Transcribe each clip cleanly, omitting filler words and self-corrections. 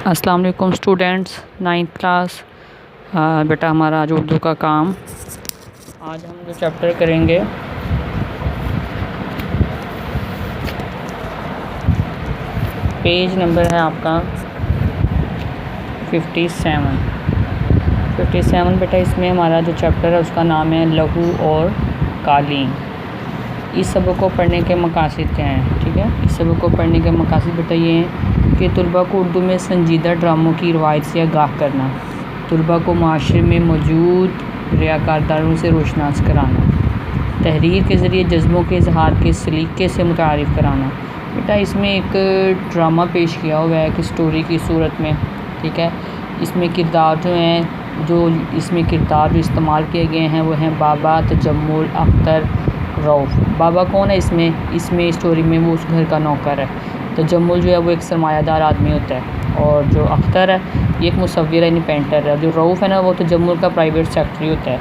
अस्सलाम वालेकुम students, 9th class. बेटा हमारा आज उर्दू का काम, आज हम जो चैप्टर करेंगे पेज नंबर है आपका 57 बेटा। इसमें हमारा जो चैप्टर है उसका नाम है लहू और कालीन। इस सबक को पढ़ने के मकासद क्या हैं? ठीक है, इस सबक को पढ़ने के मकासद बेटा ये हैं कि तलबा को उर्दू में संजीदा ड्रामों की रवायत से आगाह करना, तलबा को माशरे में मौजूद रियाकारदारों से रोशनास कराना, तहरीर के ज़रिए जज्बों के इजहार के सलीके से मुतारिफ़ कराना। बेटा इसमें एक ड्रामा पेश किया हुआ है कि स्टोरी की सूरत में। ठीक है, इसमें किरदार जो हैं, जो इसमें किरदार जो इस्तेमाल किए गए हैं वो हैं बाबा, तजम्मुल, अख्तर, रऊफ़। बाबा कौन है इसमें स्टोरी में? वो उस घर का नौकर है। तजम्मुल जो है वो एक सरमायादार आदमी होता है, और जो अख्तर है ये एक मुसव्विर यानी पेंटर है। जो रऊफ़ है ना, वो तजम्मुल का प्राइवेट सेक्रेटरी होता है।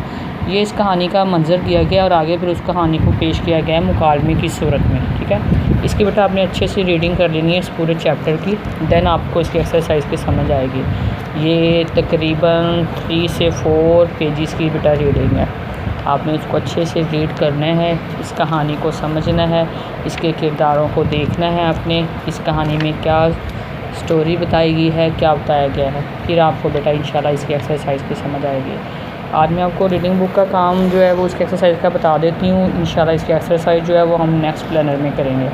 ये इस कहानी का मंजर दिया गया और आगे फिर उस कहानी को पेश किया गया है मुकालमे की सूरत में। ठीक है, इसकी बेटा आपने अच्छे से रीडिंग कर लेनी है इस पूरे चैप्टर की, देन आपको इसकी एक्सरसाइज की समझ आएगी। ये तकरीबन 3 से 4 पेजेस की बेटा रीडिंग है। आपने इसको अच्छे से रीड करना है, इस कहानी को समझना है, इसके किरदारों को देखना है आपने, इस कहानी में क्या स्टोरी बताई गई है, क्या बताया गया है, फिर आपको बेटा इंशाल्लाह इसकी एक्सरसाइज की समझ आएगी। आज मैं आपको रीडिंग बुक का काम जो है वो उसकी एक्सरसाइज का बता देती हूँ। इंशाल्लाह इसकी एक्सरसाइज जो है वो हम नेक्स्ट प्लानर में करेंगे।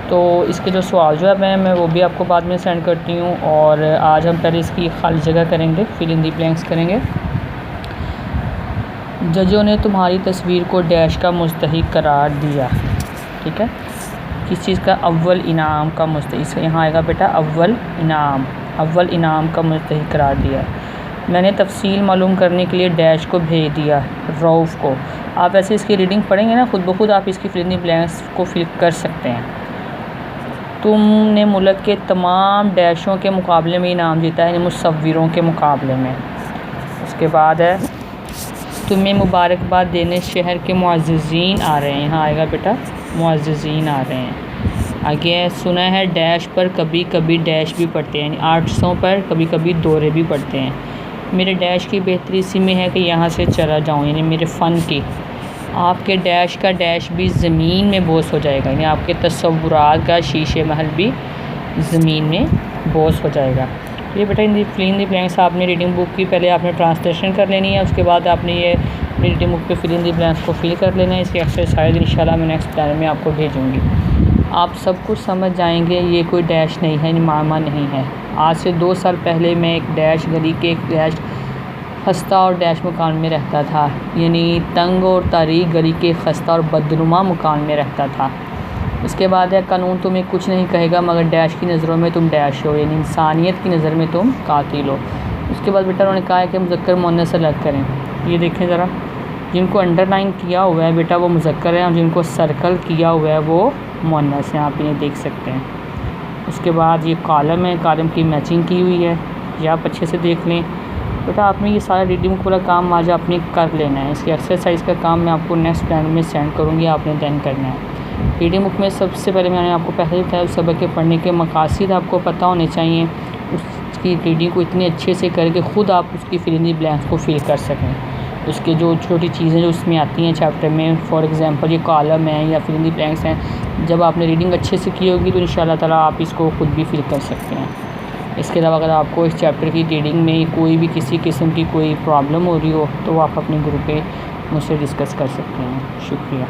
तो इसके जो सवाल जो है मैं वो भी आपको बाद में सेंड करती हूँ। और आज हम पहले इसकी खाली जगह करेंगे, फिल इन दी ब्लैंक्स करेंगे। जजों ने तुम्हारी तस्वीर को डैश का मुस्तहिक करार दिया। ठीक है, किस चीज़ का? अव्वल इनाम का मुस्तहिक। यहाँ आएगा बेटा अव्वल इनाम का मुस्तहिक करार दिया। मैंने तफसील मालूम करने के लिए डैश को भेज दिया, रऊफ़ को। आप ऐसे इसकी रीडिंग पढ़ेंगे ना, खुद ब खुद आप इसकी फिल इन दी ब्लैंक्स को फिल कर सकते हैं। तुमने मुल्क के तमाम डैशों के मुकाबले में इनाम जीता है, मुसव्विरों के मुकाबले में। उसके बाद है तुम्हें मुबारकबाद देने शहर के मुअज़्ज़िज़ीन आ रहे हैं। यहाँ आएगा बेटा मुअज़्ज़िज़ीन आ रहे हैं। आगे है सुना है डैश पर कभी कभी डैश भी पढ़ते हैं, 800 पर कभी कभी दौरे भी पढ़ते हैं। मेरे डैश की बेहतरी इसी में है कि यहाँ से चला जाऊँ, यानी मेरे फ़न की। आपके डैश का डैश भी ज़मीन में बोस हो जाएगा, यानी आपके तसव्वुरात का शीशे महल भी ज़मीन में बोस हो जाएगा। ये बेटा फिल इन दी ब्लैंक्स आपने रीडिंग बुक की पहले आपने ट्रांसलेशन कर लेनी है, उसके बाद आपने ये रीडिंग बुक पे फिल इन दी ब्लैंक्स को फिल कर लेना है। इसकी एक्सरसाइज इंशाल्लाह मैं नेक्स्ट प्लान में आपको भेजूँगी। आप सब कुछ समझ जाएंगे, ये कोई डैश नहीं है, मामा नहीं है। आज से 2 साल पहले मैं एक डैश गली के एक डैश खस्ता और डैश मकान में रहता था, यानी तंग और तारीक गली के खस्ता और बदनुमा मकान में रहता था। उसके बाद है कानून तुम्हें कुछ नहीं कहेगा मगर डैश की नज़रों में तुम डैश हो, यानी इंसानियत की नज़र में तुम कातिल हो। उसके बाद बेटा उन्होंने कहा है कि मुज़क्कर मुअन्नस अलग करें। ये देखें ज़रा, जिनको अंडरलाइन किया हुआ है बेटा वो मुज़क्कर है, और जिनको सर्कल किया हुआ है वो मुअन्नस है। आप इन्हें देख सकते हैं। उसके बाद ये कॉलम है, कॉलम की मैचिंग की हुई है, ये आप अच्छे से देख लें। बेटा आपने ये सारा रीडिंग पूरा काम आज आपने कर लेना है। इसकी एक्सरसाइज का काम मैं आपको नेक्स्ट प्लान में सेंड करूँगी, आपने देन करना है। रीडिंग बुक में सबसे पहले मैंने आपको पहले बताया उस सबक के पढ़ने के मकासद आपको पता होने चाहिए। उसकी रीडिंग को इतने अच्छे से करके ख़ुद आप उसकी फिल इन दी ब्लैंक्स को फिल कर सकें। उसके जो छोटी चीज़ें जो उसमें आती हैं चैप्टर में, फॉर एग्जांपल ये कॉलम है या फिल इन दी ब्लैंक्स हैं, जब आपने रीडिंग अच्छे से की होगी तो इंशाल्लाह ताला आप इसको ख़ुद भी फिल कर सकते हैं। इसके अलावा अगर आपको इस चैप्टर की रीडिंग में कोई भी किसी किस्म की कोई प्रॉब्लम हो रही हो तो आप अपने ग्रुप पे मुझसे डिस्कस कर सकते हैं। शुक्रिया।